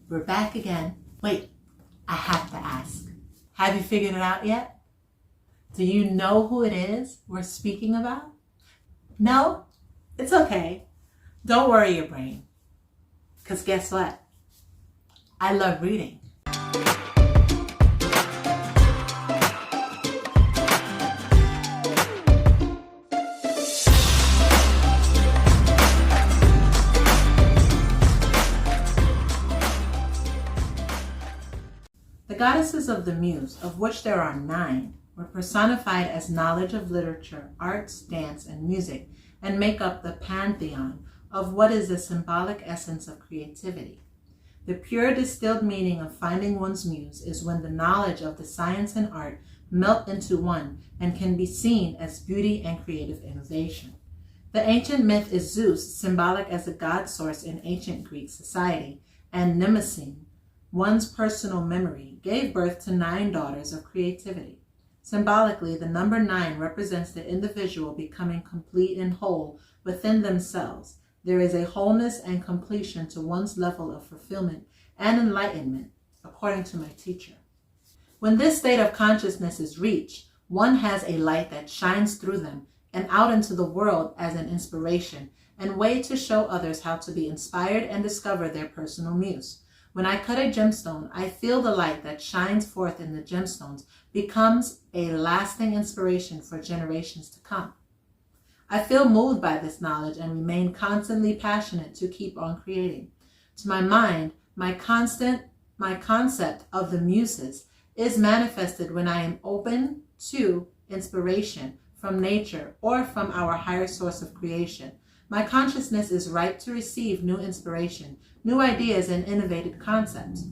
We're back again. Wait, I have to ask. Have you figured it out yet? Do you know who it is we're speaking about? No? It's okay. Don't worry your brain. Because guess what? I love reading. The goddesses of the Muse, of which there are 9, were personified as knowledge of literature, arts, dance, and music, and make up the pantheon of what is the symbolic essence of creativity. The pure distilled meaning of finding one's muse is when the knowledge of the science and art melt into one and can be seen as beauty and creative innovation. The ancient myth is Zeus, symbolic as a god source in ancient Greek society, and Mnemosyne, one's personal memory, gave birth to 9 daughters of creativity. Symbolically, the number 9 represents the individual becoming complete and whole within themselves. There is a wholeness and completion to one's level of fulfillment and enlightenment, according to my teacher. When this state of consciousness is reached, one has a light that shines through them and out into the world as an inspiration and way to show others how to be inspired and discover their personal muse. When I cut a gemstone, I feel the light that shines forth in the gemstones becomes a lasting inspiration for generations to come. I feel moved by this knowledge and remain constantly passionate to keep on creating. To my mind, my concept of the muses is manifested when I am open to inspiration from nature or from our higher source of creation. My consciousness is ripe to receive new inspiration, new ideas, and innovative concepts.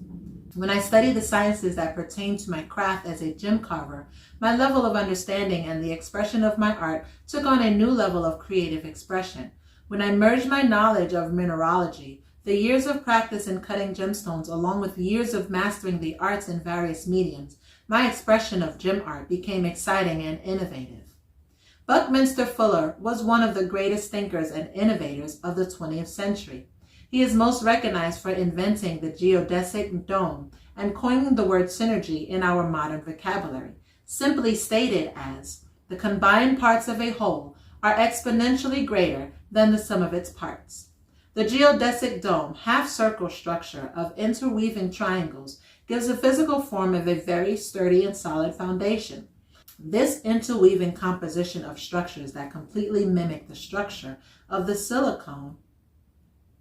When I study the sciences that pertain to my craft as a gem carver, my level of understanding and the expression of my art took on a new level of creative expression. When I merged my knowledge of mineralogy, the years of practice in cutting gemstones, along with years of mastering the arts in various mediums, my expression of gem art became exciting and innovative. Buckminster Fuller was one of the greatest thinkers and innovators of the 20th century. He is most recognized for inventing the geodesic dome and coining the word synergy in our modern vocabulary, simply stated as, the combined parts of a whole are exponentially greater than the sum of its parts. The geodesic dome, half-circle structure of interweaving triangles, gives a physical form of a very sturdy and solid foundation. This interweaving composition of structures that completely mimic the structure of the silicon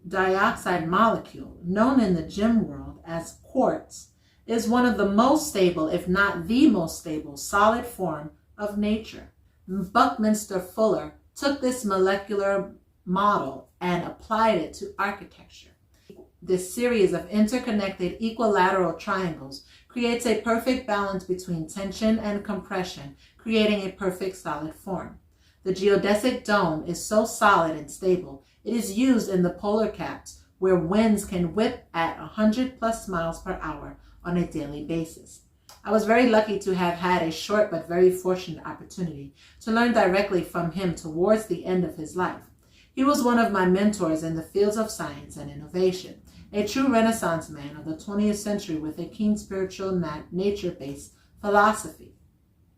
dioxide molecule, known in the gem world as quartz, is one of the most stable, if not the most stable, solid form of nature. Buckminster Fuller took this molecular model and applied it to architecture. This series of interconnected equilateral triangles creates a perfect balance between tension and compression, creating a perfect solid form. The geodesic dome is so solid and stable, it is used in the polar caps where winds can whip at 100+ miles per hour on a daily basis. I was very lucky to have had a short but very fortunate opportunity to learn directly from him towards the end of his life. He was one of my mentors in the fields of science and innovation, a true Renaissance man of the 20th century with a keen spiritual nature-based philosophy.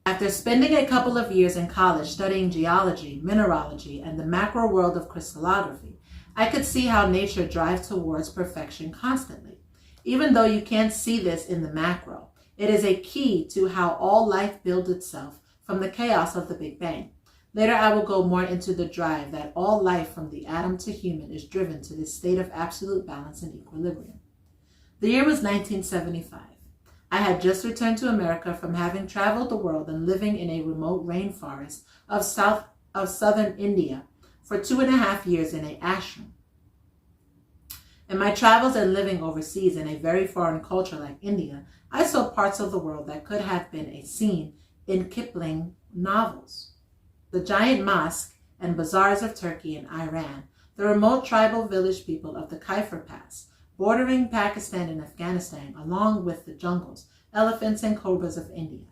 After spending a couple of years in college studying geology, mineralogy, and the macro world of crystallography, I could see how nature drives towards perfection constantly. Even though you can't see this in the macro, it is a key to how all life builds itself from the chaos of the Big Bang. Later, I will go more into the drive that all life from the atom to human is driven to this state of absolute balance and equilibrium. The year was 1975. I had just returned to America from having traveled the world and living in a remote rainforest of southern India for 2.5 years in an ashram. In my travels and living overseas in a very foreign culture like India, I saw parts of the world that could have been a scene in Kipling novels. The giant mosque and bazaars of Turkey and Iran, the remote tribal village people of the Khyber Pass, bordering Pakistan and Afghanistan, along with the jungles, elephants, and cobras of India.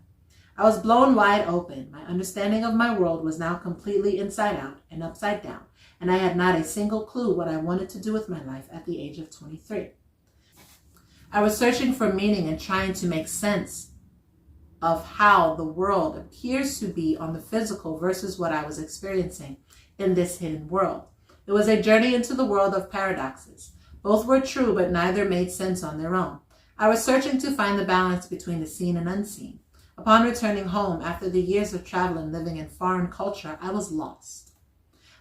I was blown wide open. My understanding of my world was now completely inside out and upside down, and I had not a single clue what I wanted to do with my life at the age of 23. I was searching for meaning and trying to make sense of how the world appears to be on the physical versus what I was experiencing in this hidden world. It was a journey into the world of paradoxes. Both were true, but neither made sense on their own. I was searching to find the balance between the seen and unseen. Upon returning home, after the years of travel and living in foreign culture, I was lost.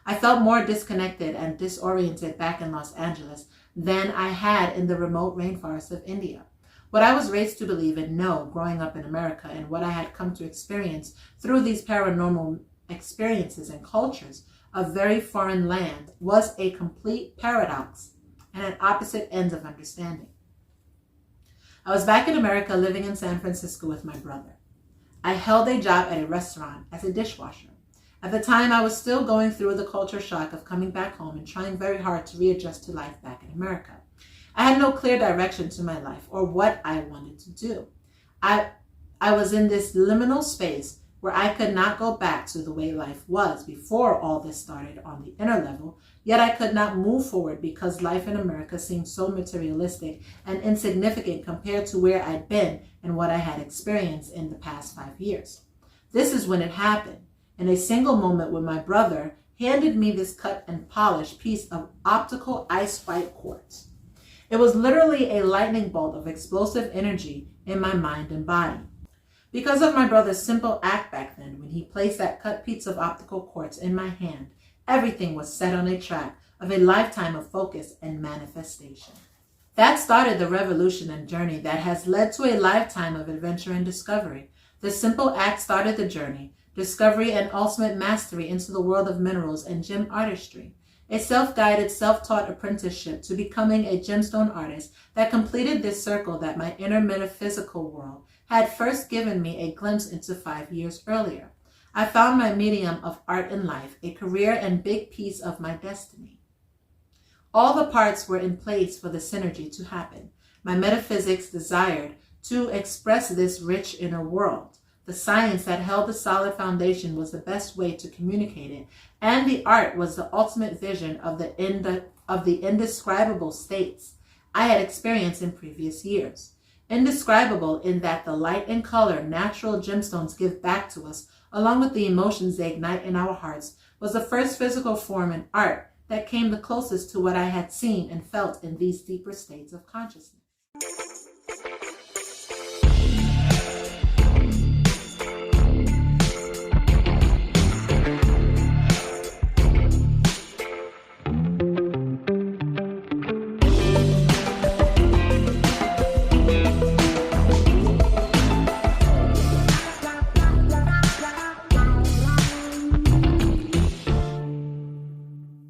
I felt more disconnected and disoriented back in Los Angeles than I had in the remote rainforests of India. What I was raised to believe and know growing up in America, and what I had come to experience through these paranormal experiences and cultures of very foreign land, was a complete paradox and at opposite ends of understanding. I was back in America living in San Francisco with my brother. I held a job at a restaurant as a dishwasher. At the time, I was still going through the culture shock of coming back home and trying very hard to readjust to life back in America. I had no clear direction to my life or what I wanted to do. I was in this liminal space where I could not go back to the way life was before all this started on the inner level, yet I could not move forward because life in America seemed so materialistic and insignificant compared to where I'd been and what I had experienced in the past 5 years. This is when it happened. In a single moment when my brother handed me this cut and polished piece of optical ice white quartz. It was literally a lightning bolt of explosive energy in my mind and body. Because of my brother's simple act back then, when he placed that cut piece of optical quartz in my hand, everything was set on a track of a lifetime of focus and manifestation. That started the revolution and journey that has led to a lifetime of adventure and discovery. The simple act started the journey, discovery, and ultimate mastery into the world of minerals and gem artistry. A self-guided, self-taught apprenticeship to becoming a gemstone artist that completed this circle that my inner metaphysical world had first given me a glimpse into 5 years earlier. I found my medium of art and life, a career and big piece of my destiny. All the parts were in place for the synergy to happen. My metaphysics desired to express this rich inner world. The science that held the solid foundation was the best way to communicate it, and the art was the ultimate vision of the indescribable states I had experienced in previous years. Indescribable in that the light and color natural gemstones give back to us, along with the emotions they ignite in our hearts, was the first physical form in art that came the closest to what I had seen and felt in these deeper states of consciousness.